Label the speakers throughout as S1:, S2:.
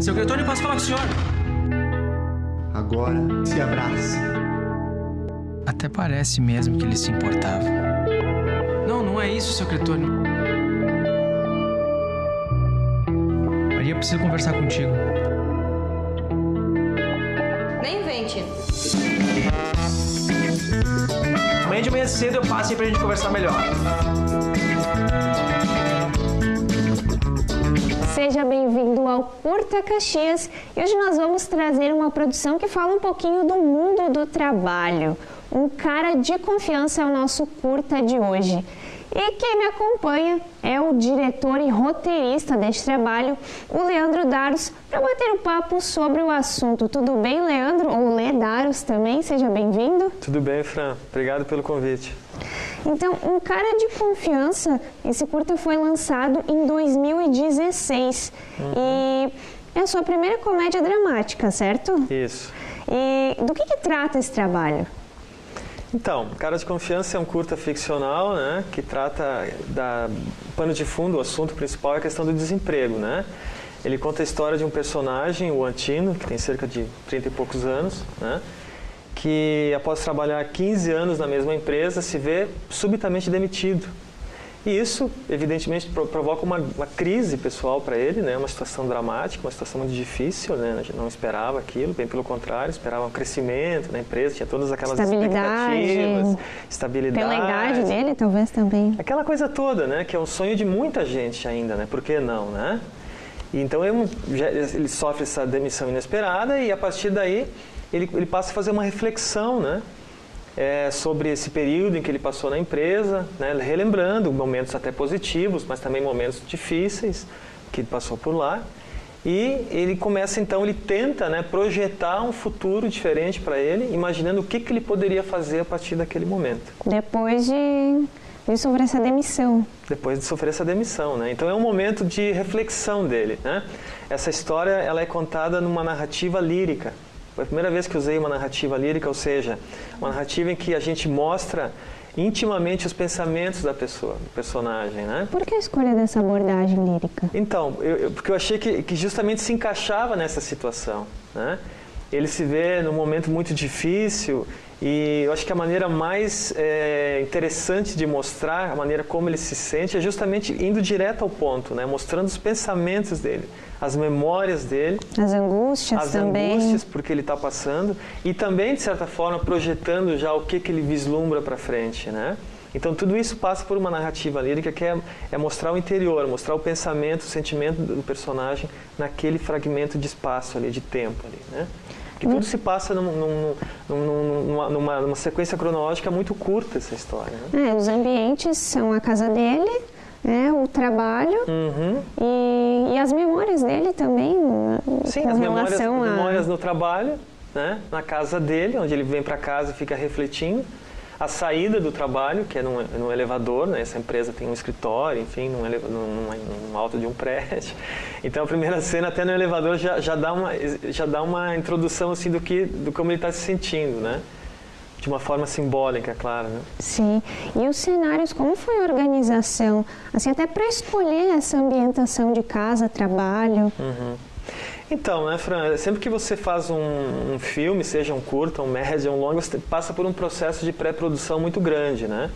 S1: Seu Cretone, posso falar com o senhor?
S2: Agora se abraça.
S3: Até parece mesmo que ele se importava.
S1: Não, não é isso, seu Cretone.
S3: Maria, eu preciso conversar contigo.
S4: Nem invente.
S1: Amanhã de manhã cedo eu passo aí pra gente conversar melhor.
S5: Seja bem-vindo ao Curta Caxias e hoje nós vamos trazer uma produção que fala um pouquinho do mundo do trabalho. Um cara de confiança é o nosso curta de hoje. E quem me acompanha é o diretor e roteirista deste trabalho, o Leandro Daros, para bater um papo sobre o assunto. Tudo bem, Leandro? Ou Lê Daros também, seja bem-vindo.
S6: Tudo bem, Fran. Obrigado pelo convite.
S5: Então, Um Cara de Confiança, esse curta foi lançado em 2016 e é a sua primeira comédia dramática, certo?
S6: Isso.
S5: E do que trata esse trabalho?
S6: Então, Cara de Confiança é um curta ficcional, né, que trata da pano de fundo, o assunto principal é a questão do desemprego, né? Ele conta a história de um personagem, o Antino, que tem cerca de 30 e poucos anos, né, que após trabalhar 15 anos na mesma empresa, se vê subitamente demitido. E isso, evidentemente, provoca uma crise pessoal para ele, né? Uma situação dramática, uma situação muito difícil, né? A gente não esperava aquilo, bem pelo contrário, esperava um crescimento na empresa, tinha todas aquelas expectativas, estabilidade.
S5: Pela idade dele, talvez também.
S6: Aquela coisa toda, né? Que é um sonho de muita gente ainda, né? Por que não, né? E então ele sofre essa demissão inesperada e a partir daí ele passa a fazer uma reflexão, né? Sobre esse período em que ele passou na empresa, né, relembrando momentos até positivos, mas também momentos difíceis que ele passou por lá. E ele começa então, ele tenta, né, projetar um futuro diferente para ele, imaginando o que ele poderia fazer a partir daquele momento.
S5: Depois de sofrer essa demissão.
S6: Depois de sofrer essa demissão, né? Então é um momento de reflexão dele, né? Essa história ela é contada numa narrativa lírica. Foi a primeira vez que usei uma narrativa lírica, ou seja, uma narrativa em que a gente mostra intimamente os pensamentos da pessoa, do personagem, né?
S5: Por que a escolha dessa abordagem lírica?
S6: Então, porque eu achei que justamente se encaixava nessa situação, né? Ele se vê num momento muito difícil e eu acho que a maneira mais interessante de mostrar a maneira como ele se sente é justamente indo direto ao ponto, né? Mostrando os pensamentos dele, as memórias dele,
S5: as angústias também,
S6: as angústias porque ele está passando e também de certa forma projetando já o que ele vislumbra para frente, né? Então tudo isso passa por uma narrativa lírica que é mostrar o interior, mostrar o pensamento, o sentimento do personagem naquele fragmento de espaço ali, de tempo ali, né? Que tudo se passa numa sequência cronológica muito curta, essa história, né?
S5: Os ambientes são a casa dele, né, o trabalho e as memórias dele também.
S6: Sim,
S5: com
S6: as
S5: relação
S6: memórias no trabalho, né, na casa dele, onde ele vem para casa e fica refletindo. A saída do trabalho, que é num elevador, né? Essa empresa tem um escritório, enfim, num alto de um prédio. Então a primeira cena até no elevador já dá uma introdução assim do como ele está se sentindo, né? De uma forma simbólica, claro, né?
S5: Sim. E os cenários, como foi a organização? Assim, até para escolher essa ambientação de casa, trabalho.
S6: Então, né, Fran, sempre que você faz um filme, seja um curta, um média, um longa, você passa por um processo de pré-produção muito grande, né?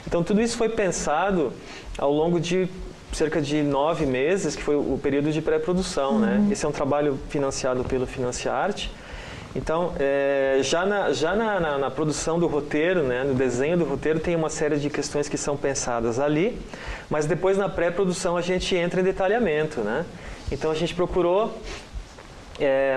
S6: Então, tudo isso foi pensado ao longo de cerca de 9 meses, que foi o período de pré-produção, né? Esse é um trabalho financiado pelo Financiarte. Então, já na produção do roteiro, né, no desenho do roteiro, tem uma série de questões que são pensadas ali, mas depois na pré-produção a gente entra em detalhamento, né? Então, a gente procurou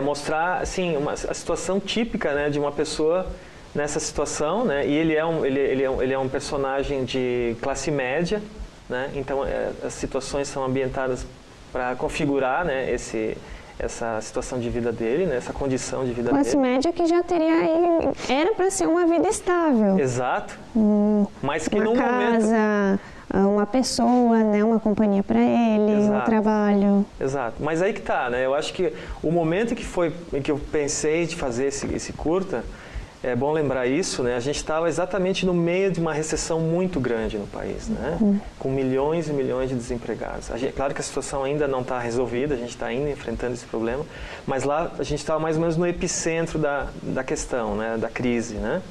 S6: mostrar assim, a situação típica, né, de uma pessoa nessa situação, né? E ele é um personagem de classe média, né? Então, as situações são ambientadas para configurar, né, essa situação de vida dele, né? Essa condição de vida dele.
S5: Classe média que já era para ser uma vida estável.
S6: Exato. Mas que
S5: uma casa, uma pessoa, né? Uma companhia para ele, um trabalho.
S6: Exato. Mas aí que tá, né? Eu acho que o momento em que eu pensei de fazer esse curta é bom lembrar isso, né? A gente estava exatamente no meio de uma recessão muito grande no país, né? Com milhões e milhões de desempregados. Claro que a situação ainda não está resolvida, a gente está ainda enfrentando esse problema, mas lá a gente estava mais ou menos no epicentro da questão, né? Da crise, né?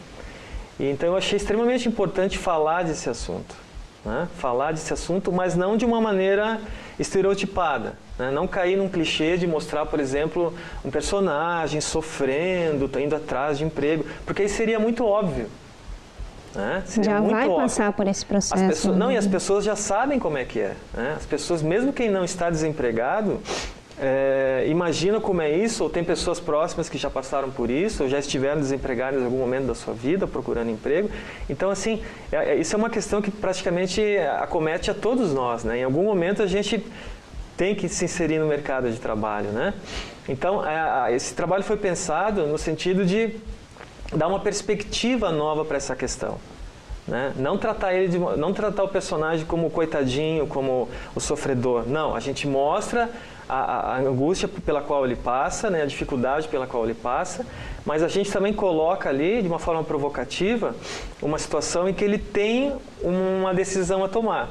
S6: E então eu achei extremamente importante falar desse assunto, né? Falar desse assunto, mas não de uma maneira estereotipada, né? Não cair num clichê de mostrar, por exemplo, um personagem sofrendo, indo atrás de emprego, porque aí seria muito óbvio. Né?
S5: Já vai passar por esse processo.
S6: Não, e as pessoas já sabem como é que é. Né? As pessoas, mesmo quem não está desempregado, imagina como é isso, ou tem pessoas próximas que já passaram por isso, ou já estiveram desempregadas em algum momento da sua vida, procurando emprego. Então, assim, isso é uma questão que praticamente acomete a todos nós. Né? Em algum momento a gente tem que se inserir no mercado de trabalho. Né? Então, esse trabalho foi pensado no sentido de dar uma perspectiva nova para essa questão. Né? Não tratar o personagem como o coitadinho, como o sofredor. Não, a gente mostra a angústia pela qual ele passa, né? A dificuldade pela qual ele passa, mas a gente também coloca ali, de uma forma provocativa, uma situação em que ele tem uma decisão a tomar.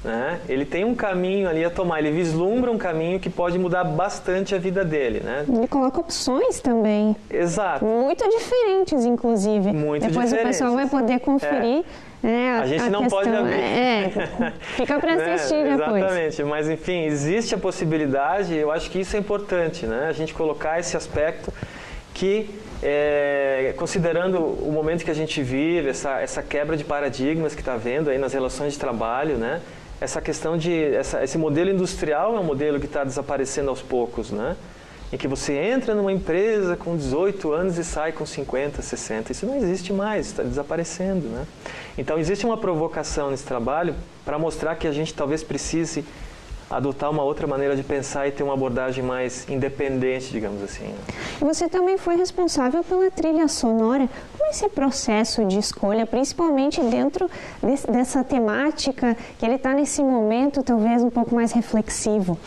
S6: Né? Ele tem um caminho ali a tomar, ele vislumbra um caminho que pode mudar bastante a vida dele. Né?
S5: Ele coloca opções também.
S6: Exato.
S5: Muito diferentes, inclusive.
S6: Muito
S5: Depois
S6: diferentes.
S5: O pessoal vai poder conferir.
S6: A gente não
S5: questão,
S6: pode abrir.
S5: Fica para assistir depois.
S6: Exatamente, mas enfim, existe a possibilidade, eu acho que isso é importante, né? A gente colocar esse aspecto que, considerando o momento que a gente vive, essa quebra de paradigmas que está havendo aí nas relações de trabalho, né? Essa questão esse modelo industrial é um modelo que está desaparecendo aos poucos, né? Em que você entra numa empresa com 18 anos e sai com 50, 60. Isso não existe mais, está desaparecendo, né? Então, existe uma provocação nesse trabalho para mostrar que a gente talvez precise adotar uma outra maneira de pensar e ter uma abordagem mais independente, digamos assim. Né?
S5: Você também foi responsável pela trilha sonora. Como é esse processo de escolha, principalmente dentro dessa temática que ele está nesse momento talvez um pouco mais reflexivo?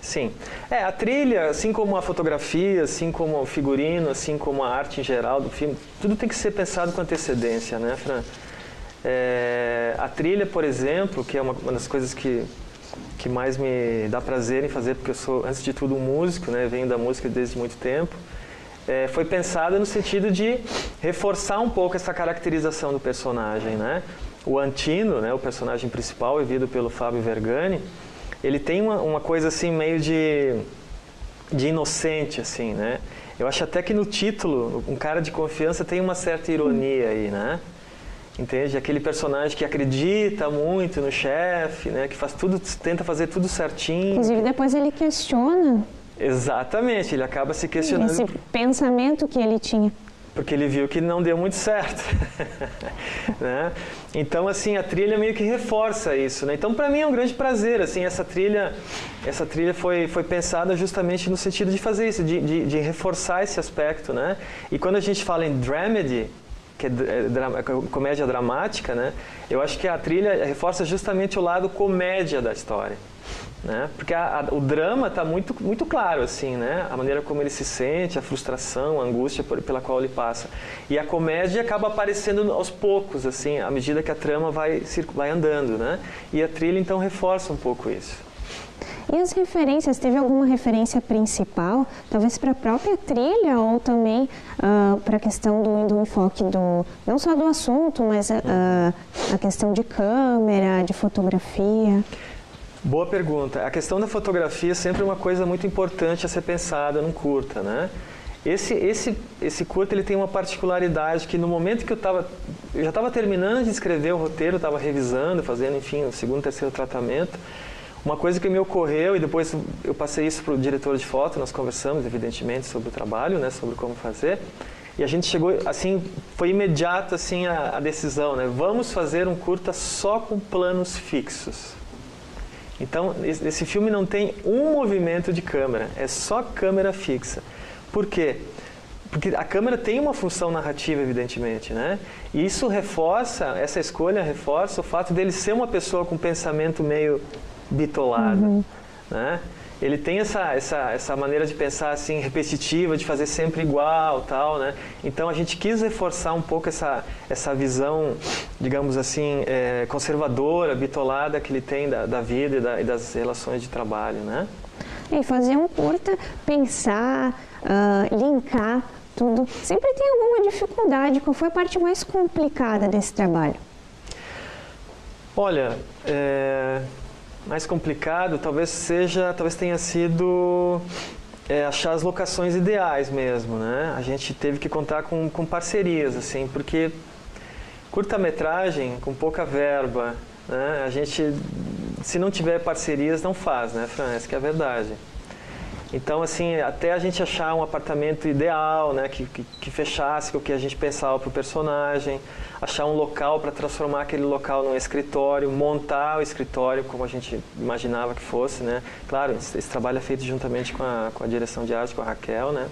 S6: Sim. A trilha, assim como a fotografia, assim como o figurino, assim como a arte em geral do filme, tudo tem que ser pensado com antecedência, né, Fran? A trilha, por exemplo, que é uma das coisas que mais me dá prazer em fazer, porque eu sou, antes de tudo, um músico, né, venho da música desde muito tempo, foi pensada no sentido de reforçar um pouco essa caracterização do personagem, né? O Antino, né, o personagem principal, vivido pelo Fábio Vergani, ele tem uma coisa assim meio de inocente, assim, né? Eu acho até que no título, um cara de confiança, tem uma certa ironia aí, né? Entende? Aquele personagem que acredita muito no chefe, né? Que faz tudo, tenta fazer tudo certinho.
S5: Inclusive depois ele questiona.
S6: Exatamente, ele acaba se questionando.
S5: Esse pensamento que ele tinha.
S6: Porque ele viu que não deu muito certo. Né? Então, assim, a trilha meio que reforça isso. Né? Então, para mim é um grande prazer. Assim, essa trilha foi pensada justamente no sentido de fazer isso, de reforçar esse aspecto. Né? E quando a gente fala em dramedy, que é comédia dramática, né? Eu acho que a trilha reforça justamente o lado comédia da história. Né? Porque o drama está muito, muito claro, assim, né? A maneira como ele se sente, a frustração, a angústia pela qual ele passa. E a comédia acaba aparecendo aos poucos, assim, à medida que a trama vai andando, né? E a trilha, então, reforça um pouco isso.
S5: E as referências, teve alguma referência principal, talvez para a própria trilha ou também para a questão do enfoque não só do assunto, mas a questão de câmera, de fotografia?
S6: Boa pergunta. A questão da fotografia é sempre uma coisa muito importante a ser pensada num curta, né? Esse curta ele tem uma particularidade que no momento que eu já estava terminando de escrever o roteiro, estava revisando, fazendo, enfim, o segundo, terceiro tratamento, uma coisa que me ocorreu, e depois eu passei isso para o diretor de foto, nós conversamos, evidentemente, sobre o trabalho, né, sobre como fazer, e a gente chegou, assim, foi imediato, assim, a decisão, né? Vamos fazer um curta só com planos fixos. Então, esse filme não tem um movimento de câmera, é só câmera fixa. Por quê? Porque a câmera tem uma função narrativa, evidentemente, né? E isso essa escolha reforça o fato dele ser uma pessoa com pensamento meio bitolado, né? ele tem essa maneira de pensar assim repetitiva, de fazer sempre igual, tal, né? Então a gente quis reforçar um pouco essa visão, digamos assim, conservadora, bitolada que ele tem da vida e das relações de trabalho, né?
S5: E fazer um curta, pensar, linkar tudo. Sempre tem alguma dificuldade. Qual foi a parte mais complicada desse trabalho?
S6: Olha, mais complicado talvez tenha sido achar as locações ideais mesmo, né? A gente teve que contar com parcerias, assim, porque curta-metragem com pouca verba, né? A gente, se não tiver parcerias, não faz, né, Fran? Essa que é a verdade. Então, assim, até a gente achar um apartamento ideal, né, que fechasse com o que a gente pensava para o personagem, achar um local para transformar aquele local num escritório, montar o escritório como a gente imaginava que fosse, né? Claro, esse trabalho é feito juntamente com a direção de arte, com a Raquel, né?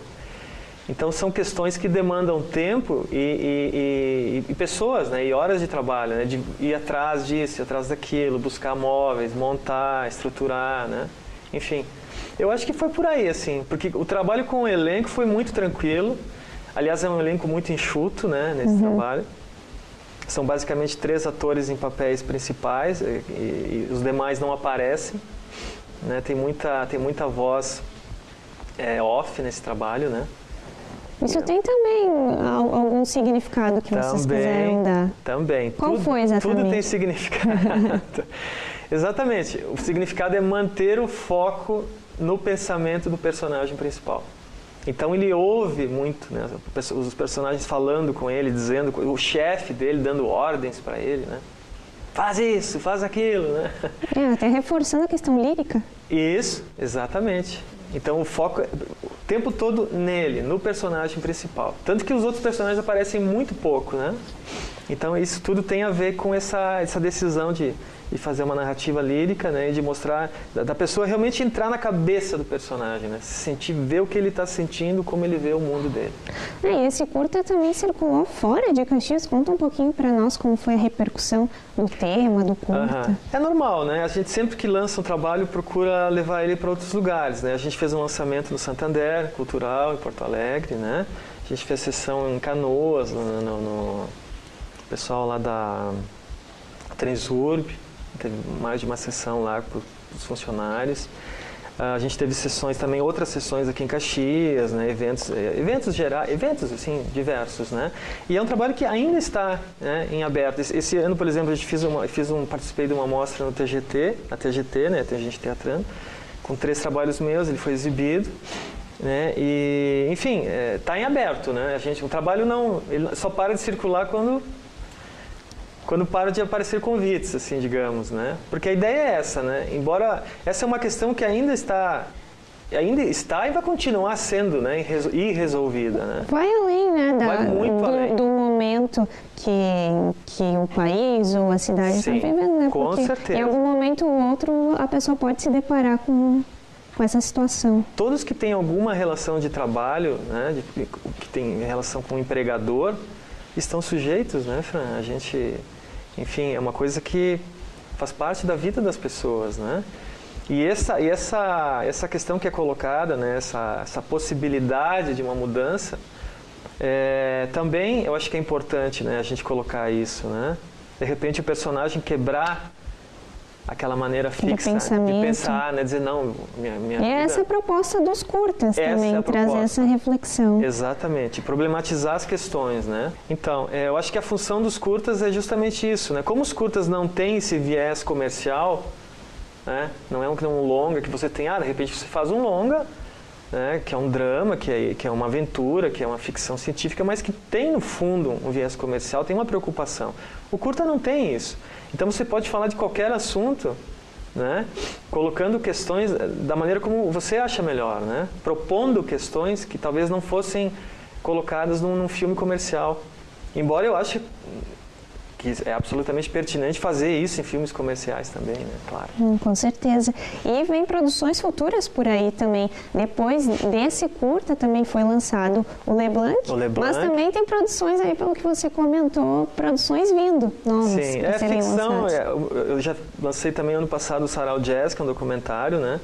S6: Então, são questões que demandam tempo e pessoas, né? E horas de trabalho, né? De ir atrás disso, ir atrás daquilo, buscar móveis, montar, estruturar, né? Enfim. Eu acho que foi por aí, assim, porque o trabalho com o elenco foi muito tranquilo. Aliás, é um elenco muito enxuto, né, nesse trabalho. São basicamente 3 atores em papéis principais e os demais não aparecem, né? Tem muita voz off nesse trabalho, né?
S5: Isso tem também algum significado que vocês quiseram dar?
S6: Também.
S5: Qual foi exatamente?
S6: Tudo tem significado. Exatamente. O significado é manter o foco no pensamento do personagem principal. Então ele ouve muito, né, os personagens falando com ele, dizendo, o chefe dele dando ordens para ele, né? Faz isso, faz aquilo, né?
S5: Até reforçando a questão lírica.
S6: Isso, exatamente. Então o foco é o tempo todo nele, no personagem principal. Tanto que os outros personagens aparecem muito pouco, né? Então isso tudo tem a ver com essa decisão de fazer uma narrativa lírica, né, e de mostrar, da pessoa realmente entrar na cabeça do personagem, né, se sentir, ver o que ele está sentindo, como ele vê o mundo dele.
S5: E esse curta também circulou fora de Caxias. Conta um pouquinho para nós como foi a repercussão do tema, do curta.
S6: É normal, né, a gente sempre que lança um trabalho procura levar ele para outros lugares, né, a gente fez um lançamento no Santander Cultural, em Porto Alegre, né, a gente fez sessão em Canoas, no pessoal lá da Transurb, teve mais de uma sessão lá para os funcionários. A gente teve sessões também, outras sessões aqui em Caxias, né, eventos gerais, eventos assim, diversos, né? E é um trabalho que ainda está, né, em aberto. Esse ano, por exemplo, a gente participei de uma mostra no TGT, na TGT, né, tem gente teatrando, com 3 trabalhos meus, ele foi exibido, né? E, enfim, está em aberto, né? O trabalho ele só para de circular quando param de aparecer convites, assim, digamos, né? Porque a ideia é essa, né? Embora essa é uma questão que ainda está e vai continuar sendo, né, irresolvida, né?
S5: Vai além, né,
S6: vai muito além.
S5: Do momento que o país ou a cidade está vivendo, né?
S6: Com certeza.
S5: Em algum momento ou outro a pessoa pode se deparar com essa situação.
S6: Todos que têm alguma relação de trabalho, né, que tem relação com o empregador, estão sujeitos, né, Fran? A gente, enfim, é uma coisa que faz parte da vida das pessoas, né? E essa questão que é colocada, né, essa possibilidade de uma mudança, também eu acho que é importante, né, a gente colocar isso, né? De repente o personagem quebrar aquela maneira fixa de pensar, né, dizer não, minha vida...
S5: Essa é a proposta dos curtas também, trazer essa reflexão.
S6: Exatamente, problematizar as questões, né? Então, eu acho que a função dos curtas é justamente isso, né? Como os curtas não têm esse viés comercial, né? Não é um longa que você tem, de repente você faz um longa, né? Que é um drama, que é uma aventura, que é uma ficção científica, mas que tem no fundo um viés comercial, tem uma preocupação. O curta não tem isso. Então você pode falar de qualquer assunto, né? Colocando questões da maneira como você acha melhor, né? Propondo questões que talvez não fossem colocadas num filme comercial. Embora eu ache que é absolutamente pertinente fazer isso em filmes comerciais também, né? Claro.
S5: Com certeza. E vem produções futuras por aí também. Depois desse curta também foi lançado o LeBlanc, mas também tem produções aí, pelo que você comentou, produções vindo novas.
S6: Sim, ficção. Eu já lancei também ano passado o Sarau Jazz, que é um documentário, né?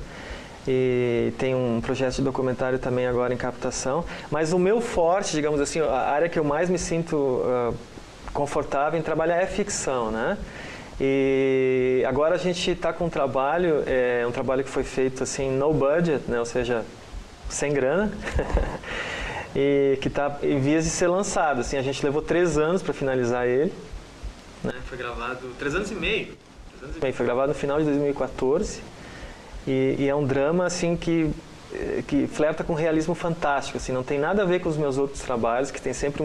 S6: e tem um projeto de documentário também agora em captação. Mas o meu forte, digamos assim, a área que eu mais me sinto confortável em trabalhar é ficção, né? E agora a gente está com um trabalho que foi feito assim no budget, né? Ou seja, sem grana, e que está em vias de ser lançado. Assim, a gente levou 3 anos para finalizar ele, né? Foi gravado 3 anos e meio. Foi gravado no final de 2014 e é um drama assim que flerta com realismo fantástico. Assim, não tem nada a ver com os meus outros trabalhos, que tem sempre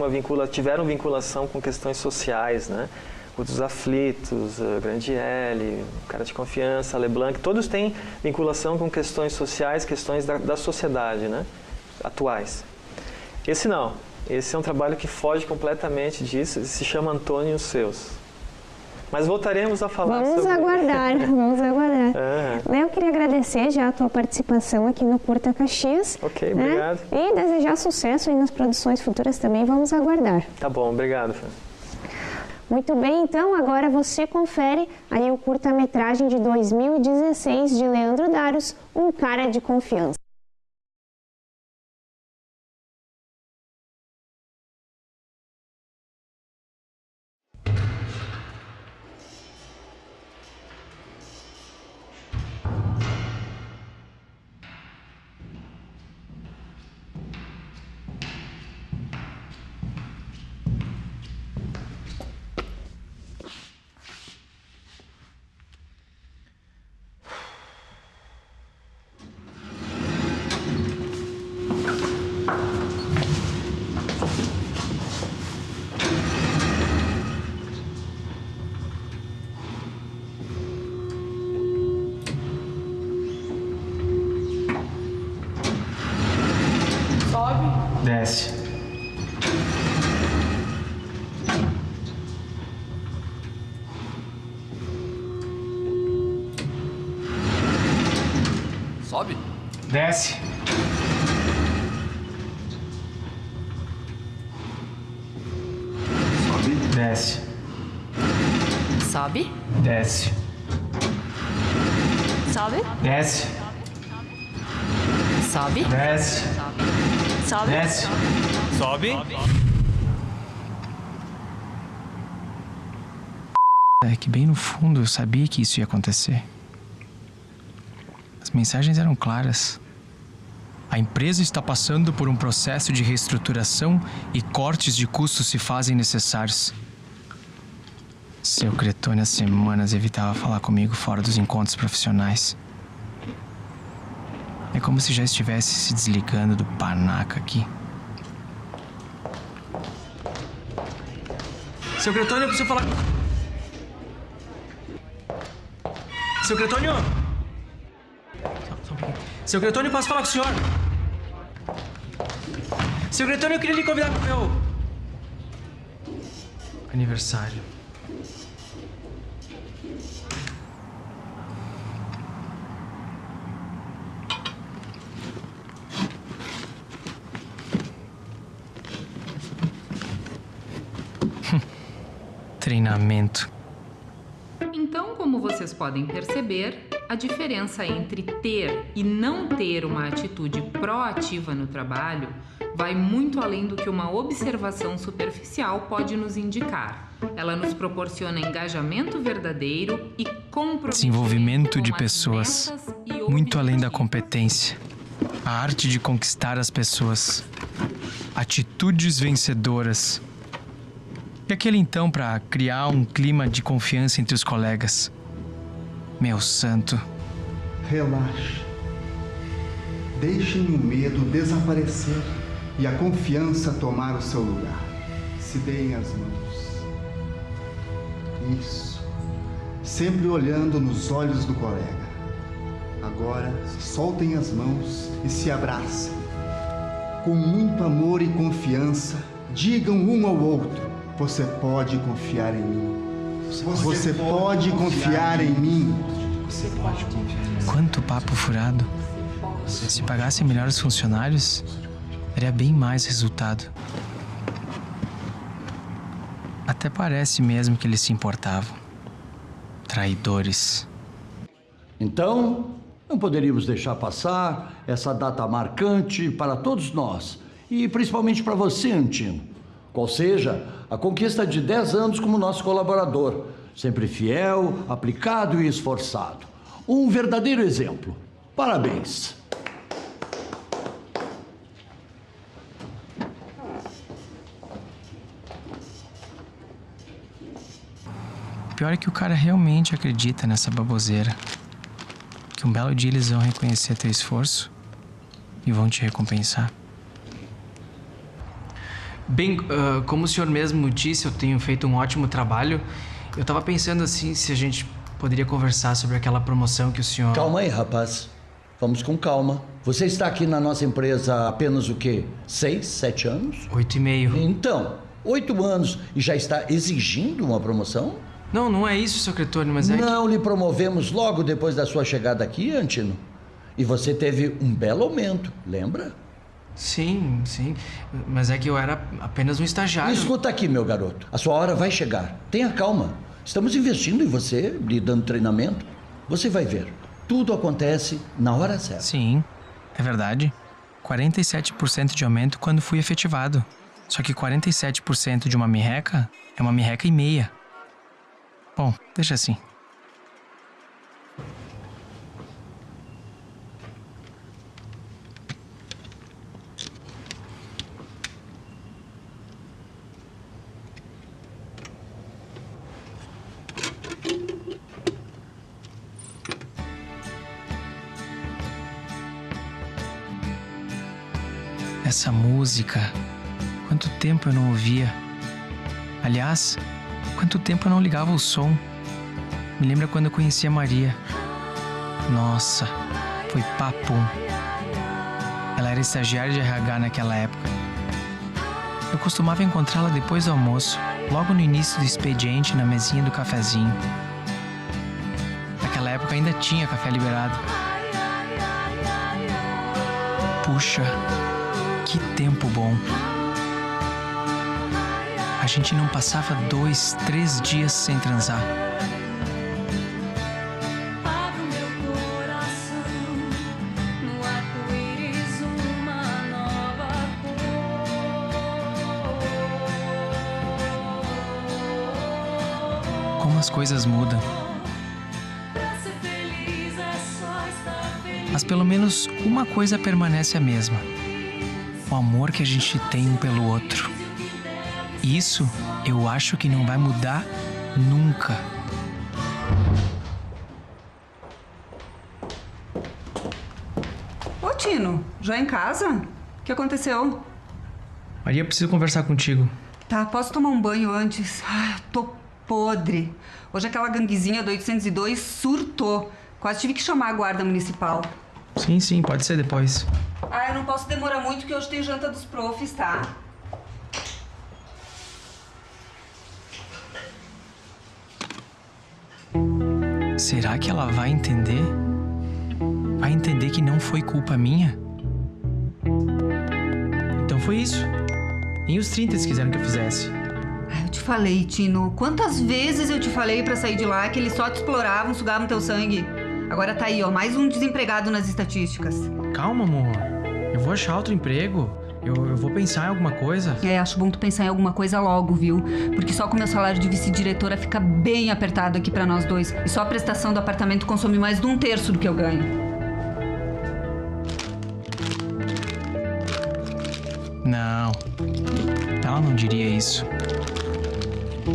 S6: tiveram vinculação com questões sociais, né? Os Aflitos, Grande L, Cara de Confiança, LeBlanc, todos têm vinculação com questões sociais, questões da sociedade, né? Atuais. Esse não. Esse é um trabalho que foge completamente disso, se chama Antônio e os Seus. Mas voltaremos a falar
S5: Vamos
S6: sobre
S5: aguardar, vamos aguardar.
S6: É.
S5: Eu queria agradecer já a tua participação aqui no Curta Caxias.
S6: Ok,
S5: né?
S6: obrigado.
S5: E desejar sucesso aí nas produções futuras também, vamos aguardar.
S6: Tá bom, obrigado, Fran.
S5: Muito bem, então agora você confere aí o curta-metragem de 2016 de Leandro Daros, Um Cara de Confiança.
S3: Desce.
S2: Sobe.
S3: Desce.
S2: Sobe.
S3: Desce.
S7: Sobe.
S3: Desce.
S7: Sobe.
S3: Desce.
S7: Sobe.
S3: Desce.
S7: Sobe.
S3: Desce.
S2: Sobe.
S3: É que bem no fundo eu sabia que isso ia acontecer. As mensagens eram claras. A empresa está passando por um processo de reestruturação e cortes de custos se fazem necessários. Seu Cretone há semanas evitava falar comigo fora dos encontros profissionais. É como se já estivesse se desligando do panaca aqui. Seu Cretone, eu preciso falar... Seu Cretônio! Só um pouquinho. Seu Cretone, posso falar com o senhor? Seu Cretone, eu queria lhe convidar para o meu... aniversário. Treinamento.
S8: Então, como vocês podem perceber, a diferença entre ter e não ter uma atitude proativa no trabalho vai muito além do que uma observação superficial pode nos indicar. Ela nos proporciona engajamento verdadeiro e comprometimento
S3: Desenvolvimento de
S8: com as
S3: pessoas,
S8: metas e
S3: muito além da
S8: objetivos.
S3: competência. A arte de conquistar as pessoas. Atitudes vencedoras. E aquele então para criar um clima de confiança entre os colegas. Meu santo.
S9: Relaxe. Deixem o medo desaparecer e a confiança tomar o seu lugar. Se deem as mãos. Isso. Sempre olhando nos olhos do colega. Agora, soltem as mãos e se abracem. Com muito amor e confiança, digam um ao outro: você pode confiar em mim. Você pode confiar em mim.
S3: Quanto papo furado. Se pagassem melhor os funcionários, daria bem mais resultado. Até parece mesmo que eles se importavam. Traidores.
S10: Então,
S2: Não poderíamos deixar passar essa data marcante para todos nós e principalmente para você, Antino. Qual seja a conquista de 10 anos como nosso colaborador, sempre fiel, aplicado e esforçado. Um verdadeiro exemplo. Parabéns.
S3: O pior é que o cara realmente acredita nessa baboseira. Que um belo dia eles vão reconhecer teu esforço e vão te recompensar. Bem, como o senhor mesmo disse, eu tenho feito um ótimo trabalho. Eu tava pensando assim, se a gente poderia conversar sobre aquela promoção que o senhor...
S2: Calma aí, rapaz. Vamos com calma. Você está aqui na nossa empresa há apenas o quê? 6, 7 anos?
S3: 8,5.
S2: Então, 8 anos e já está exigindo uma promoção?
S3: Não, não é isso, seu Cretone, mas é
S2: Não lhe promovemos logo depois da sua chegada aqui, Antino? E você teve um belo aumento, lembra?
S3: Sim, mas é que eu era apenas um estagiário.
S2: Escuta aqui, meu garoto. A sua hora vai chegar. Tenha calma. Estamos investindo em você, lhe dando treinamento. Você vai ver. Tudo acontece na hora certa.
S3: Sim, é verdade. 47% de aumento quando fui efetivado. Só que 47% de uma merreca é uma merreca e meia. Bom, deixa assim. Essa música, quanto tempo eu não ouvia. Aliás, quanto tempo eu não ligava o som. Me lembra quando eu conheci a Maria. Nossa, foi papum. Ela era estagiária de RH naquela época. Eu costumava encontrá-la depois do almoço, logo no início do expediente, na mesinha do cafezinho. Naquela época ainda tinha café liberado. Puxa, que tempo bom. A gente não passava 2, 3 dias sem transar. Como as coisas mudam. Mas pelo menos uma coisa permanece a mesma. O amor que a gente tem um pelo outro. Isso eu acho que não vai mudar nunca.
S7: Ô, Tino, já em casa? O que aconteceu?
S3: Maria, eu preciso conversar contigo.
S7: Tá, posso tomar um banho antes? Ai, eu tô podre. Hoje aquela ganguezinha do 802 surtou. Quase tive que chamar a guarda municipal.
S3: Sim, pode ser depois.
S7: Ah, eu não posso demorar muito, porque hoje tem janta dos profs, tá?
S3: Será que ela vai entender? Vai entender que não foi culpa minha? Então foi isso. Nem os 30 quiseram que eu fizesse.
S7: Ah, eu te falei, Tino. Quantas vezes eu te falei pra sair de lá que eles só te exploravam, sugavam teu sangue? Agora tá aí, ó, mais um desempregado nas estatísticas.
S3: Calma, amor. Eu vou achar outro emprego. Eu vou pensar em alguma coisa.
S7: É, acho bom tu pensar em alguma coisa logo, viu? Porque só com o meu salário de vice-diretora fica bem apertado aqui pra nós dois. E só a prestação do apartamento consome mais de 1/3 do que eu ganho.
S3: Não. Ela não diria isso.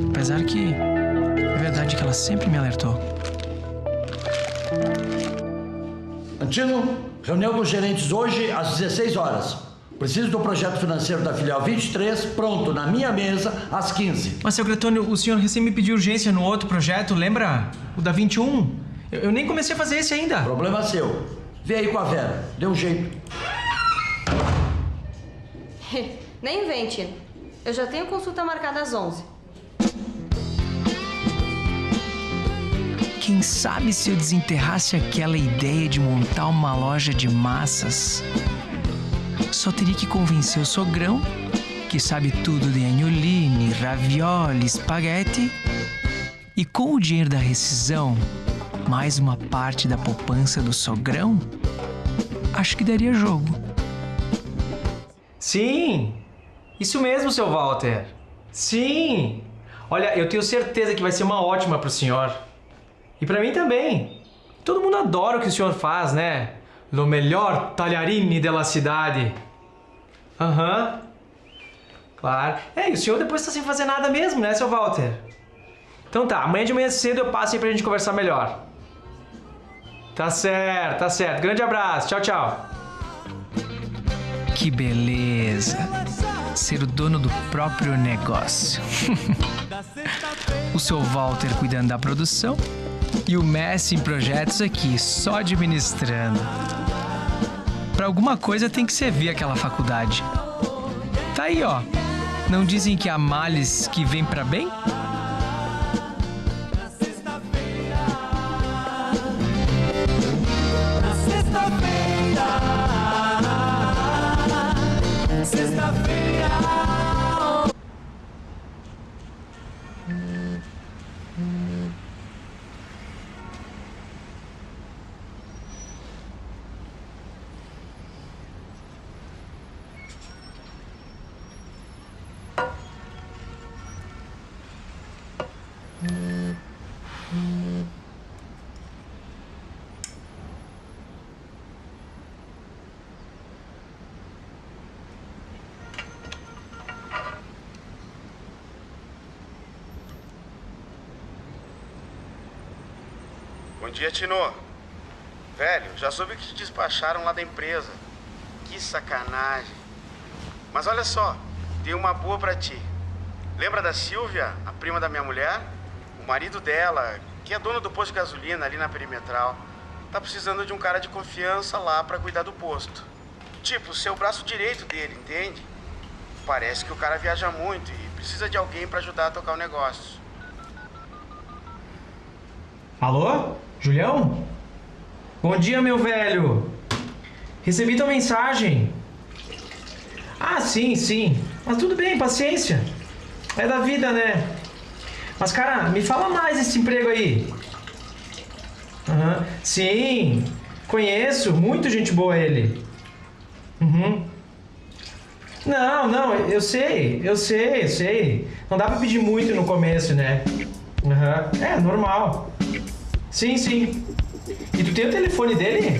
S3: Apesar que é verdade que ela sempre me alertou.
S2: Antino, reunião dos gerentes hoje às 16 horas. Preciso do projeto financeiro da filial 23 pronto na minha mesa às 15.
S3: Mas, seu Cretônio, o senhor recém me pediu urgência no outro projeto, lembra? O da 21. Eu nem comecei a fazer esse ainda.
S2: Problema seu. Vê aí com a Vera. Dê um jeito.
S4: Nem vem, Tino. Eu já tenho consulta marcada às 11.
S3: Quem sabe se eu desenterrasse aquela ideia de montar uma loja de massas? Só teria que convencer o sogrão, que sabe tudo de agnoline, ravioli, espaguete. E com o dinheiro da rescisão, mais uma parte da poupança do sogrão, acho que daria jogo.
S1: Sim, isso mesmo, seu Walter. Sim. Olha, eu tenho certeza que vai ser uma ótima pro senhor. E pra mim também. Todo mundo adora o que o senhor faz, né? Lo melhor talharine della cidade. Aham. Claro. E o senhor depois tá sem fazer nada mesmo, né, seu Walter? Então tá, amanhã de manhã cedo eu passo aí pra gente conversar melhor. Tá certo, tá certo. Grande abraço. Tchau, tchau.
S3: Que beleza! Ser o dono do próprio negócio. O seu Walter cuidando da produção e o Messi em projetos aqui, só administrando. Pra alguma coisa tem que servir aquela faculdade. Tá aí, ó. Não dizem que há males que vêm pra bem?
S10: Bom dia, Tino. Velho, já soube que te despacharam lá da empresa. Que sacanagem. Mas olha só, tem uma boa pra ti. Lembra da Silvia, a prima da minha mulher? O marido dela, que é dono do posto de gasolina ali na Perimetral, tá precisando de um cara de confiança lá pra cuidar do posto. Tipo, ser o braço direito dele, entende? Parece que o cara viaja muito e precisa de alguém pra ajudar a tocar o negócio.
S1: Alô? Julião? Bom dia, meu velho. Recebi tua mensagem. Ah, sim, sim. Mas tudo bem, paciência. É da vida, né? Mas, cara, me fala mais desse emprego aí. Aham. Sim, conheço. Muito gente boa ele. Uhum. Não, eu sei. Não dá pra pedir muito no começo, né? Aham. É, normal. Sim. E tu tem o telefone dele?